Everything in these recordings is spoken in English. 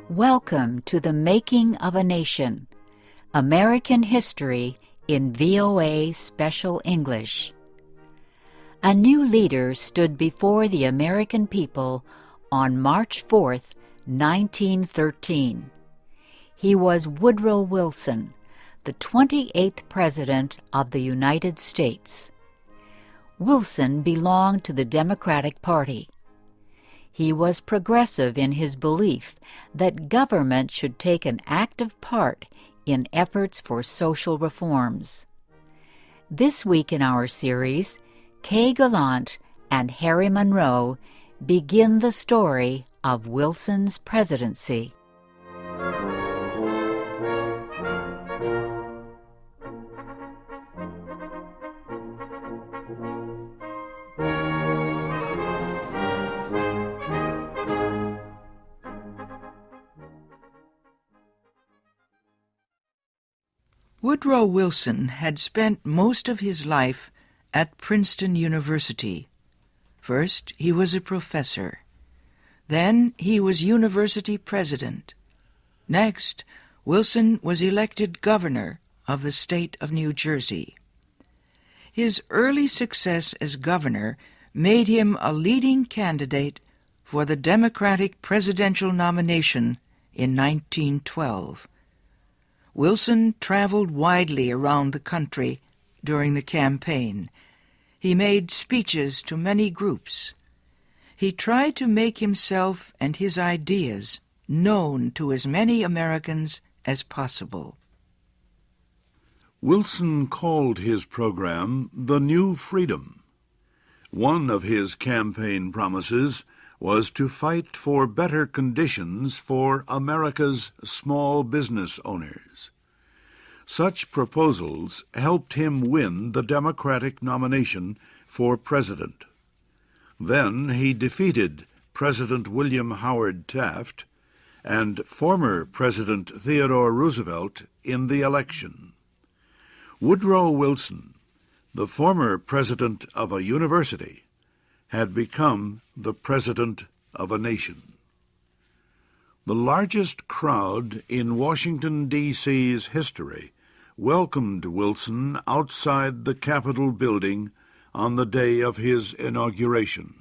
Welcome to the Making of a Nation, American History in VOA Special English. A new leader stood before the American people on March 4th, 1913. He was Woodrow Wilson, the 28th President of the United States. Wilson belonged to the Democratic Party. He was progressive in his belief that government should take an active part in efforts for social reforms. This week in our series, Kay Gallant and Harry Monroe begin the story of Wilson's presidency. Woodrow Wilson had spent most of his life at Princeton University. First, he was a professor. Then he was university president. Next, Wilson was elected governor of the state of New Jersey. His early success as governor made him a leading candidate for the Democratic presidential nomination in 1912. Wilson traveled widely around the country during the campaign. He made speeches to many groups. He tried to make himself and his ideas known to as many Americans as possible. Wilson called his program the New Freedom. One of his campaign promises was to fight for better conditions for America's small business owners. Such proposals helped him win the Democratic nomination for president. Then he defeated President William Howard Taft and former President Theodore Roosevelt in the election. Woodrow Wilson, the former president of a university, had become the president of a nation. The largest crowd in Washington, D.C.'s history welcomed Wilson outside the Capitol building on the day of his inauguration.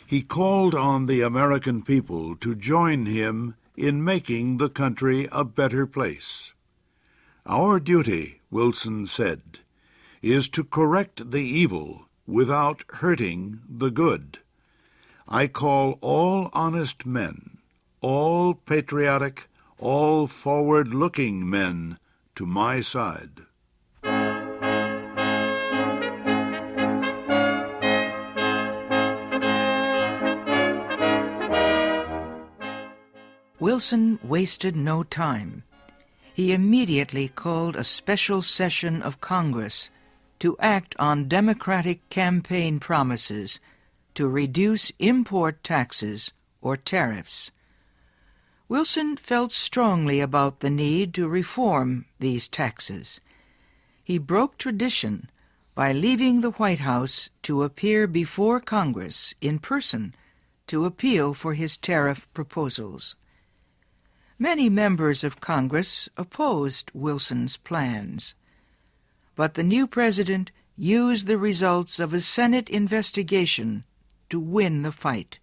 He called on the American people to join him in making the country a better place. "Our duty," Wilson said, "is to correct the evil without hurting the good. I call all honest men, all patriotic, all forward-looking men to my side." Wilson wasted no time. He immediately called a special session of Congress to act on Democratic campaign promises to reduce import taxes or tariffs. Wilson felt strongly about the need to reform these taxes. He broke tradition by leaving the White House to appear before Congress in person to appeal for his tariff proposals. Many members of Congress opposed Wilson's plans, but the new president used the results of a Senate investigation to win the fight.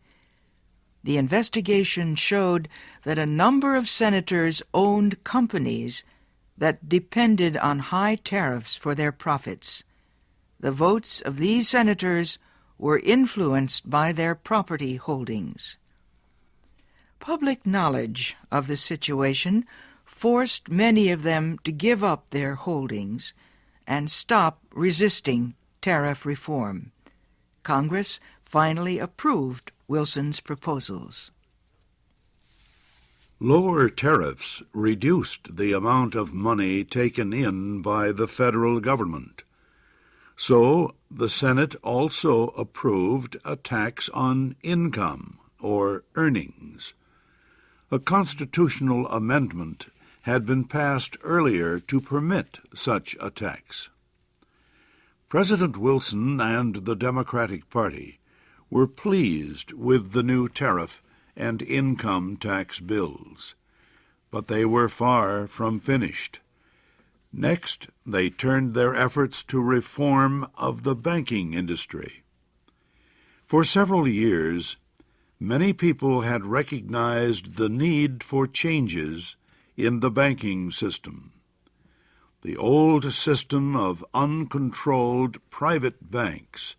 The investigation showed that a number of senators owned companies that depended on high tariffs for their profits. The votes of these senators were influenced by their property holdings. Public knowledge of the situation forced many of them to give up their holdings and stop resisting tariff reform. Congress finally approved Wilson's proposals. Lower tariffs reduced the amount of money taken in by the federal government. So the Senate also approved a tax on income or earnings. A constitutional amendment had been passed earlier to permit such a tax. President Wilson and the Democratic Party were pleased with the new tariff and income tax bills. But they were far from finished. Next, they turned their efforts to reform of the banking industry. For several years, many people had recognized the need for changes in the banking system. The old system of uncontrolled private banks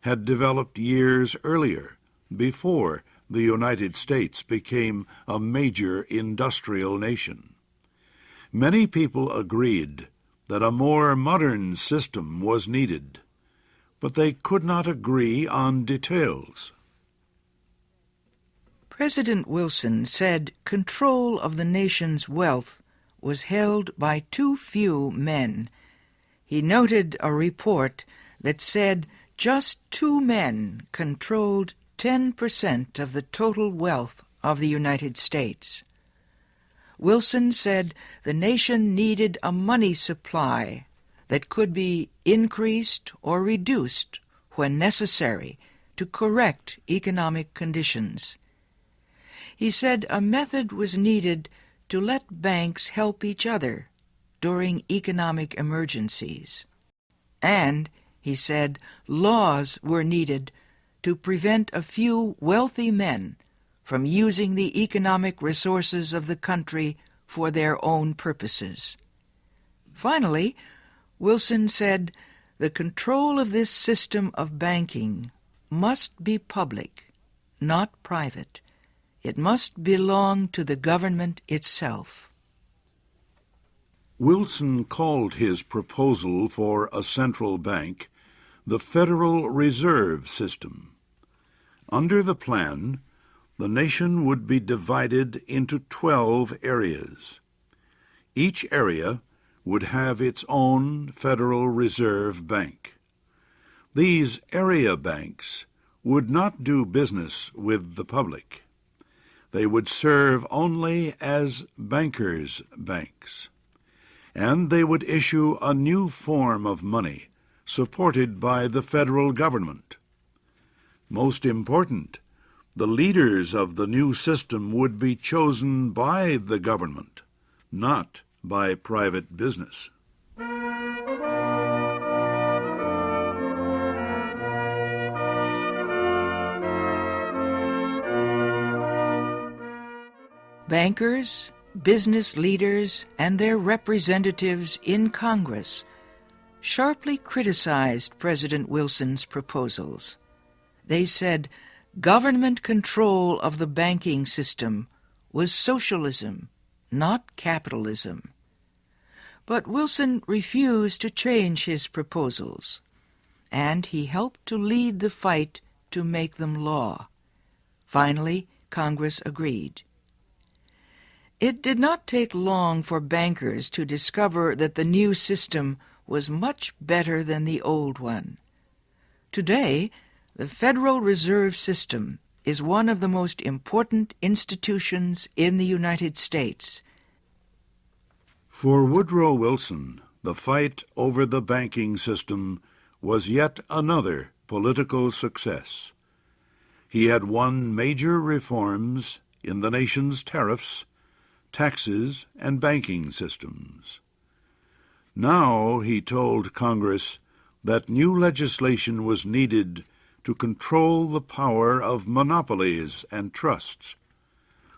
had developed years earlier, before the United States became a major industrial nation. Many people agreed that a more modern system was needed, but they could not agree on details. President Wilson said control of the nation's wealth was held by too few men. He noted a report that said just 2 men controlled 10% of the total wealth of the United States. Wilson said the nation needed a money supply that could be increased or reduced when necessary to correct economic conditions. He said a method was needed to let banks help each other during economic emergencies. And, he said, laws were needed to prevent a few wealthy men from using the economic resources of the country for their own purposes. Finally, Wilson said the control of this system of banking must be public, not private. It must belong to the government itself. Wilson called his proposal for a central bank the Federal Reserve System. Under the plan, the nation would be divided into 12 areas. Each area would have its own Federal Reserve Bank. These area banks would not do business with the public. They would serve only as bankers' banks, and they would issue a new form of money supported by the federal government. Most important, the leaders of the new system would be chosen by the government, not by private business. Bankers, business leaders, and their representatives in Congress sharply criticized President Wilson's proposals. They said government control of the banking system was socialism, not capitalism. But Wilson refused to change his proposals, and he helped to lead the fight to make them law. Finally, Congress agreed. It did not take long for bankers to discover that the new system was much better than the old one. Today, the Federal Reserve System is one of the most important institutions in the United States. For Woodrow Wilson, the fight over the banking system was yet another political success. He had won major reforms in the nation's tariffs, taxes, and banking systems. Now he told Congress that new legislation was needed to control the power of monopolies and trusts.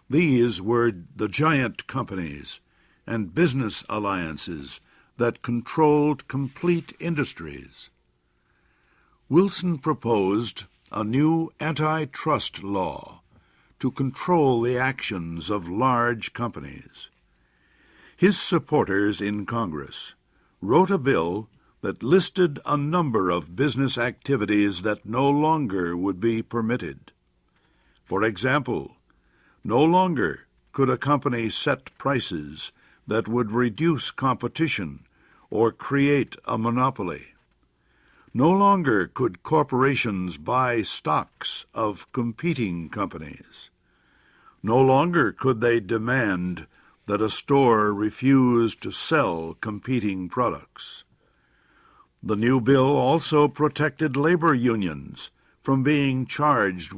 These were the giant companies and business alliances that controlled complete industries. Wilson proposed a new antitrust law to control the actions of large companies. His supporters in Congress wrote a bill that listed a number of business activities that no longer would be permitted. For example, no longer could a company set prices that would reduce competition or create a monopoly. No longer could corporations buy stocks of competing companies. No longer could they demand that a store refuse to sell competing products. The new bill also protected labor unions from being charged